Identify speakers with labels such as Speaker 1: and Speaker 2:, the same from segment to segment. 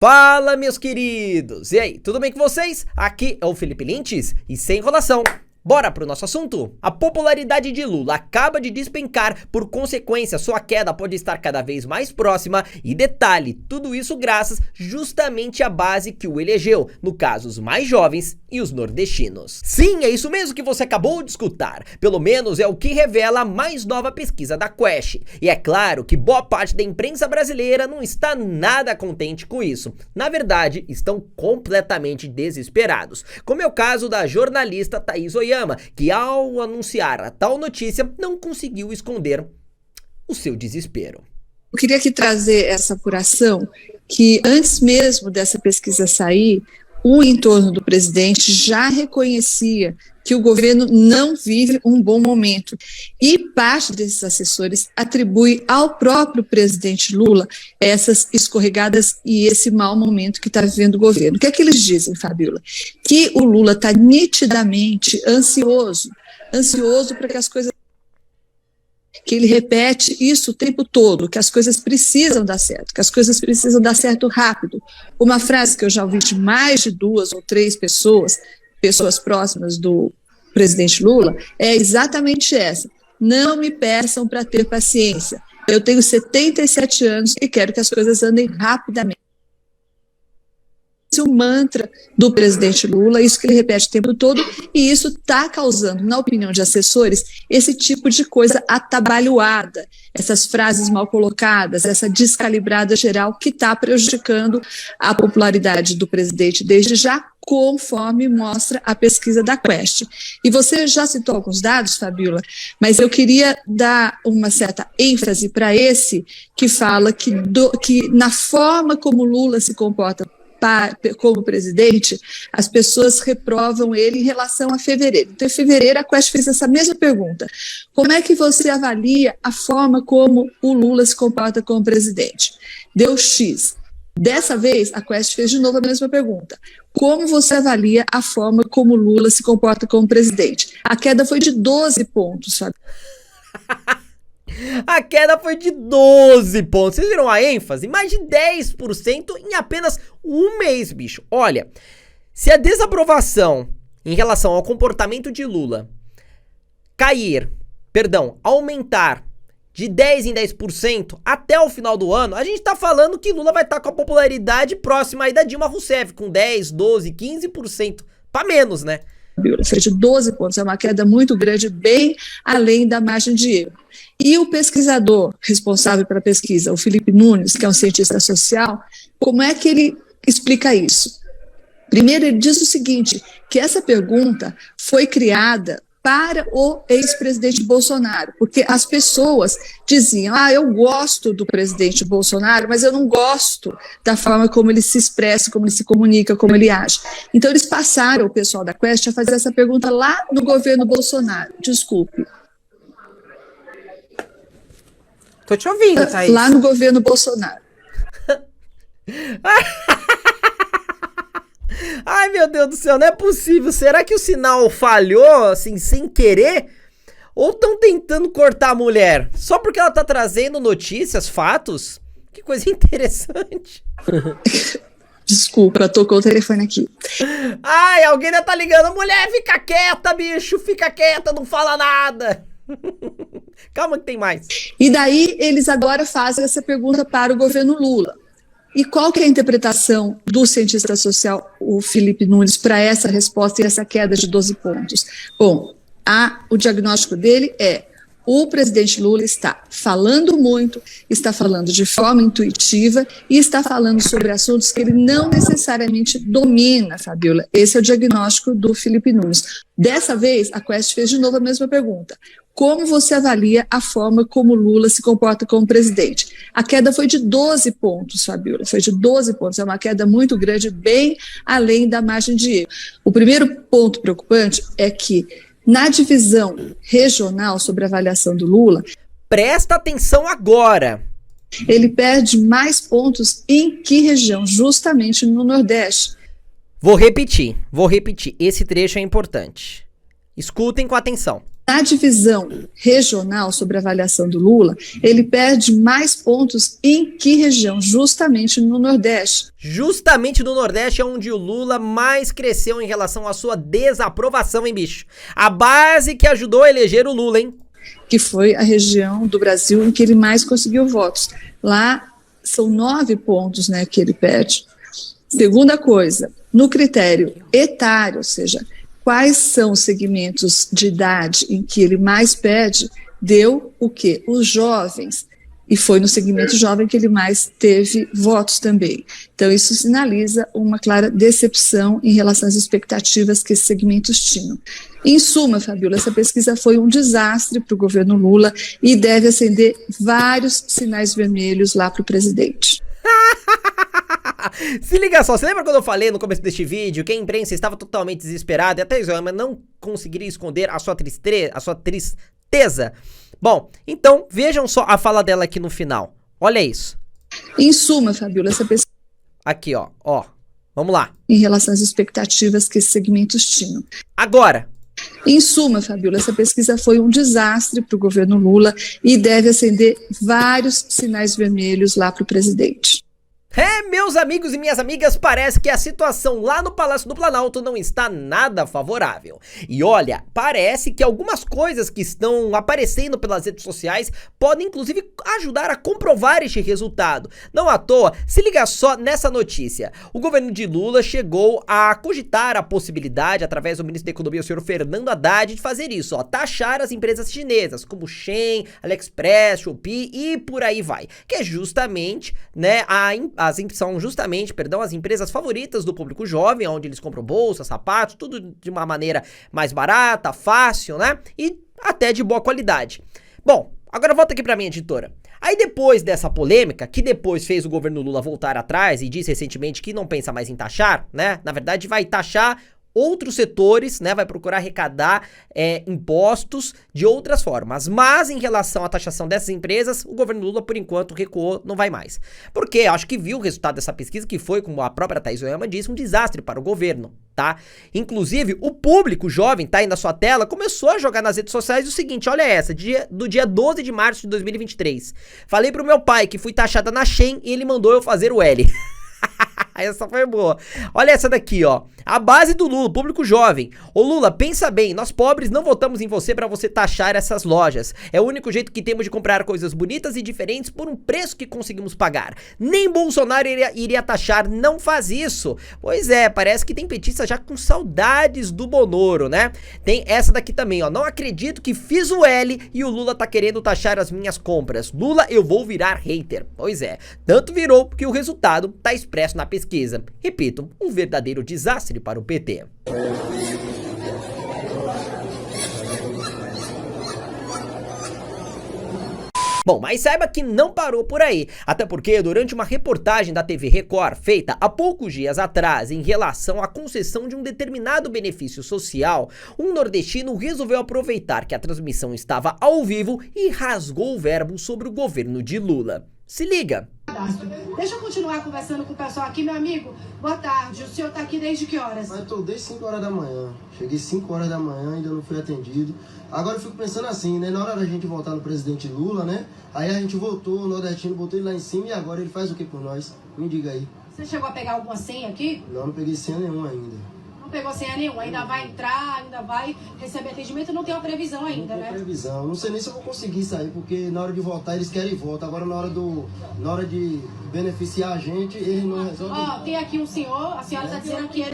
Speaker 1: Fala, meus queridos! E aí, tudo bem com vocês? Aqui é o Felipe Lintz e sem enrolação, bora pro nosso assunto? A popularidade de Lula acaba de despencar, por consequência, sua queda pode estar cada vez mais próxima e detalhe, tudo isso graças justamente à base que o elegeu, no caso os mais jovens e os nordestinos. Sim, é isso mesmo que você acabou de escutar, pelo menos é o que revela a mais nova pesquisa da Quest. E é claro que boa parte da imprensa brasileira não está nada contente com isso. Na verdade, estão completamente desesperados, como é o caso da jornalista Thaís Oyama, que ao anunciar a tal notícia não conseguiu esconder o seu desespero.
Speaker 2: Eu queria aqui trazer essa apuração que antes mesmo dessa pesquisa sair, o entorno do presidente já reconhecia que o governo não vive um bom momento e parte desses assessores atribui ao próprio presidente Lula essas escorregadas e esse mau momento que está vivendo o governo. O que é que eles dizem, Fabiola? Que o Lula está nitidamente ansioso para que as coisas... que ele repete isso o tempo todo, que as coisas precisam dar certo, que as coisas precisam dar certo rápido. Uma frase que eu já ouvi de mais de 2 ou 3 pessoas próximas do presidente Lula, é exatamente essa: não me peçam para ter paciência, eu tenho 77 anos e quero que as coisas andem rapidamente. Esse é o mantra do presidente Lula, isso que ele repete o tempo todo, e isso está causando, na opinião de assessores, esse tipo de coisa atabalhoada, essas frases mal colocadas, essa descalibrada geral que está prejudicando a popularidade do presidente desde já, conforme mostra a pesquisa da Quest. E você já citou alguns dados, Fabiola, mas eu queria dar uma certa ênfase para esse que fala que na forma como Lula se comporta como presidente, as pessoas reprovam ele em relação a fevereiro. Então, em fevereiro, a Quest fez essa mesma pergunta: como é que você avalia a forma como o Lula se comporta como presidente? Deu X. Dessa vez, a Quest fez de novo a mesma pergunta: como você avalia a forma como o Lula se comporta como presidente? A queda foi de 12 pontos, sabe?
Speaker 1: A queda foi de 12 pontos. Vocês viram a ênfase? Mais de 10% em apenas um mês, bicho. Olha, se a desaprovação em relação ao comportamento de Lula aumentar de 10 em 10% até o final do ano, a gente tá falando que Lula vai estar com a popularidade próxima aí da Dilma Rousseff, com 10, 12, 15%, pra menos, né?
Speaker 2: Foi de 12 pontos, é uma queda muito grande, bem além da margem de erro. E o pesquisador responsável pela pesquisa, o Felipe Nunes, que é um cientista social, como é que ele explica isso? Primeiro, ele diz o seguinte, que essa pergunta foi criada para o ex-presidente Bolsonaro, porque as pessoas diziam: eu gosto do presidente Bolsonaro, mas eu não gosto da forma como ele se expressa, como ele se comunica, como ele age. Então eles passaram, o pessoal da Quest, a fazer essa pergunta lá no governo Bolsonaro. Desculpe.
Speaker 3: Tô te ouvindo, Thaís.
Speaker 2: Lá no governo Bolsonaro.
Speaker 1: Ai, meu Deus do céu, não é possível. Será que o sinal falhou, assim, sem querer? Ou estão tentando cortar a mulher só porque ela tá trazendo notícias, fatos? Que coisa interessante.
Speaker 2: Desculpa, tocou o telefone aqui.
Speaker 1: Ai, alguém ainda tá ligando. Mulher, fica quieta, bicho, fica quieta, não fala nada. Calma que tem mais.
Speaker 2: E daí eles agora fazem essa pergunta para o governo Lula. E qual que é a interpretação do cientista social, o Felipe Nunes, para essa resposta e essa queda de 12 pontos? Bom, o diagnóstico dele é: o presidente Lula está falando muito, está falando de forma intuitiva e está falando sobre assuntos que ele não necessariamente domina, Fabiola. Esse é o diagnóstico do Felipe Nunes. Dessa vez, a Quest fez de novo a mesma pergunta: como você avalia a forma como Lula se comporta como presidente? A queda foi de 12 pontos, Fabiola, foi de 12 pontos, é uma queda muito grande, bem além da margem de erro. O primeiro ponto preocupante é que, na divisão regional sobre a avaliação do Lula...
Speaker 1: Presta atenção agora!
Speaker 2: Ele perde mais pontos em que região? Justamente no Nordeste.
Speaker 1: Vou repetir, esse trecho é importante. Escutem com atenção.
Speaker 2: Na divisão regional sobre a avaliação do Lula, ele perde mais pontos em que região? Justamente no Nordeste.
Speaker 1: Justamente no Nordeste é onde o Lula mais cresceu em relação à sua desaprovação, hein, bicho? A base que ajudou a eleger o Lula, hein?
Speaker 2: Que foi a região do Brasil em que ele mais conseguiu votos. Lá são 9 pontos, né, que ele perde. Segunda coisa, no critério etário, ou seja, quais são os segmentos de idade em que ele mais perde, deu o quê? Os jovens. E foi no segmento jovem que ele mais teve votos também. Então, isso sinaliza uma clara decepção em relação às expectativas que esses segmentos tinham. Em suma, Fabiola, essa pesquisa foi um desastre para o governo Lula e deve acender vários sinais vermelhos lá para o presidente.
Speaker 1: Se liga só, você lembra quando eu falei no começo deste vídeo que a imprensa estava totalmente desesperada e até Isoema não conseguiria esconder a sua tristeza? Bom, então vejam só a fala dela aqui no final. Olha isso.
Speaker 2: Em suma, Fabiola, essa pesquisa...
Speaker 1: Aqui, ó. Vamos lá.
Speaker 2: Em relação às expectativas que esses segmentos tinham.
Speaker 1: Agora.
Speaker 2: Em suma, Fabiola, essa pesquisa foi um desastre para o governo Lula e deve acender vários sinais vermelhos lá para o presidente.
Speaker 1: Meus amigos e minhas amigas, parece que a situação lá no Palácio do Planalto não está nada favorável. E olha, parece que algumas coisas que estão aparecendo pelas redes sociais podem inclusive ajudar a comprovar este resultado. Não à toa, se liga só nessa notícia. O governo de Lula chegou a cogitar a possibilidade, através do ministro da Economia, o senhor Fernando Haddad, de fazer isso, ó, taxar as empresas chinesas, como Shein, AliExpress, Shopee e por aí vai. Que é justamente, né, são justamente, as empresas favoritas do público jovem, onde eles compram bolsas, sapatos, tudo de uma maneira mais barata, fácil, né? E até de boa qualidade. Bom, agora volta aqui pra minha editora. Aí depois dessa polêmica, que depois fez o governo Lula voltar atrás e disse recentemente que não pensa mais em taxar, né? Na verdade vai taxar outros setores, né, vai procurar arrecadar impostos de outras formas, mas em relação à taxação dessas empresas, o governo Lula por enquanto recuou, não vai mais, porque acho que viu o resultado dessa pesquisa que foi, como a própria Thaís Oyama disse, um desastre para o governo, tá? Inclusive o público jovem, tá aí na sua tela, começou a jogar nas redes sociais o seguinte, olha essa, do dia 12 de março de 2023, falei pro meu pai que fui taxada na Shein e ele mandou eu fazer o L. Essa foi boa. Olha essa daqui, ó. A base do Lula, público jovem. Ô Lula, pensa bem, nós pobres não votamos em você pra você taxar essas lojas. É o único jeito que temos de comprar coisas bonitas e diferentes por um preço que conseguimos pagar. Nem Bolsonaro iria taxar, não faz isso. Pois é, parece que tem petista já com saudades do Bonoro, né? Tem essa daqui também, ó. Não acredito que fiz o L e o Lula tá querendo taxar as minhas compras. Lula, eu vou virar hater. Pois é, tanto virou que o resultado tá expresso na pesquisa. Repito, um verdadeiro desastre para o PT. Bom, mas saiba que não parou por aí, até porque durante uma reportagem da TV Record feita há poucos dias atrás em relação à concessão de um determinado benefício social, um nordestino resolveu aproveitar que a transmissão estava ao vivo e rasgou o verbo sobre o governo de Lula. Se liga!
Speaker 4: Deixa eu continuar conversando com o pessoal aqui, meu amigo. Boa tarde, o senhor tá aqui desde que horas?
Speaker 5: Eu tô desde 5 horas da manhã. Cheguei 5 horas da manhã, ainda não fui atendido. Agora eu fico pensando assim, né? Na hora da gente votar no presidente Lula, né? Aí a gente votou, o nordestino botou ele lá em cima e agora ele faz o que por nós? Me diga aí.
Speaker 4: Você chegou a pegar alguma senha aqui?
Speaker 5: Não peguei senha nenhuma ainda.
Speaker 4: Não pegou senha nenhuma, ainda vai entrar, ainda vai receber atendimento, não tem uma previsão ainda, né?
Speaker 5: Não tem previsão, não sei nem se eu vou conseguir sair, porque na hora de votar eles querem voto, agora na hora de beneficiar a gente, eles não resolvem.
Speaker 4: Ó, tem aqui um senhor, a senhora tá dizendo que ele...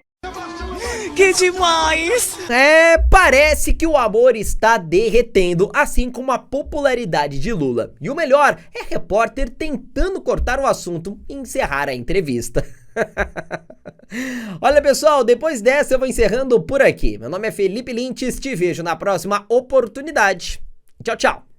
Speaker 3: Que demais!
Speaker 1: Parece que o amor está derretendo, assim como a popularidade de Lula. E o melhor é repórter tentando cortar o assunto e encerrar a entrevista. Olha pessoal, depois dessa eu vou encerrando por aqui. Meu nome é Felipe Lintes, te vejo na próxima oportunidade. Tchau, tchau.